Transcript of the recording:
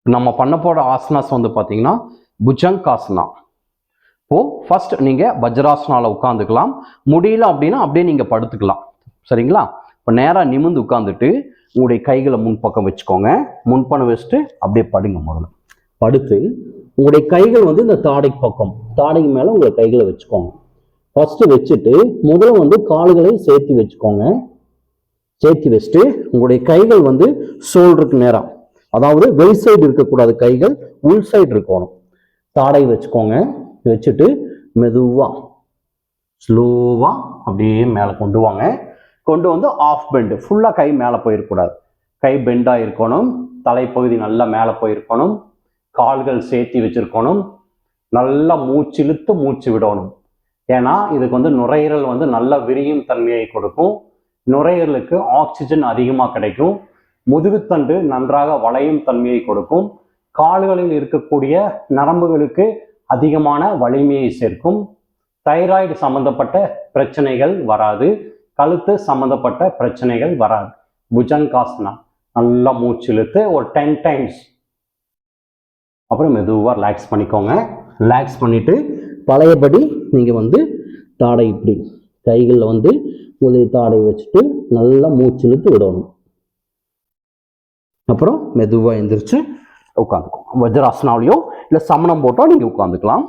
நம்ம பண்ண போகிற ஆசனாஸ் வந்து பார்த்தீங்கன்னா புஜங்காசனா. இப்போது ஃபர்ஸ்ட் நீங்கள் வஜ்ராசனாவில் உட்காந்துக்கலாம். முடியல அப்படின்னா அப்படியே நீங்கள் படுத்துக்கலாம். சரிங்களா? இப்போ நேராக நிமிர்ந்து உட்காந்துட்டு உங்களுடைய கைகளை முன்பக்கம் வச்சுக்கோங்க. முன்பணம் வச்சுட்டு அப்படியே படுங்க. முதல்ல படுத்து உங்களுடைய கைகள் வந்து இந்த தாடைக்கு பக்கம், தாடைக்கு மேலே உங்களுடைய கைகளை வச்சுக்கோங்க. ஃபர்ஸ்ட் வச்சுட்டு முதல்ல வந்து கால்களை சேர்த்து வச்சுக்கோங்க. சேர்த்து வச்சுட்டு உங்களுடைய கைகள் வந்து ஷோல்டருக்கு நேரம், அதாவது வெளி சைடு இருக்கக்கூடாது, கைகள் உள் சைடு இருக்கணும். தாடை வச்சுக்கோங்க. வச்சுட்டு மெதுவா ஸ்லோவா அப்படியே மேலே கொண்டு வாங்க. கொண்டு வந்து ஆஃப் பெண்டு, ஃபுல்லாக கை மேலே போயிருக்கூடாது. கை பெண்டாக இருக்கணும். தலைப்பகுதி நல்லா மேலே போயிருக்கணும். கால்கள் சேர்த்தி வச்சிருக்கணும். நல்லா மூச்சு இழுத்து மூச்சு விடணும். ஏன்னா இதுக்கு வந்து நுரையீரல் வந்து நல்ல விரியும் தன்மையை கொடுக்கும். நுரையீரலுக்கு ஆக்சிஜன் அதிகமாக கிடைக்கும். முதுகுத்தண்டு நன்றாக வளையும் தன்மையை கொடுக்கும். கால்களில் இருக்கக்கூடிய நரம்புகளுக்கு அதிகமான வலிமையை சேர்க்கும். தைராய்டு சம்பந்தப்பட்ட பிரச்சனைகள் வராது. கழுத்து சம்பந்தப்பட்ட பிரச்சனைகள் வராது. புஜங்காசனா நல்லா மூச்சு இழுத்து ஒரு 10 டைம்ஸ். அப்புறம் மெதுவாக ரிலாக்ஸ் பண்ணிக்கோங்க. ரிலாக்ஸ் பண்ணிட்டு பழையபடி நீங்கள் வந்து தாடை இப்படி கைகளில் வந்து உதவி தாடை வச்சுட்டு நல்லா மூச்சு இழுத்து விடணும். அப்புறம் மெதுவாக எந்திரிச்சு உட்காந்துக்கோங்க. வஜ்ராசனாவிலையோ இல்லை சமணம் போட்டோ நீங்கள் உட்காந்துக்கலாம்.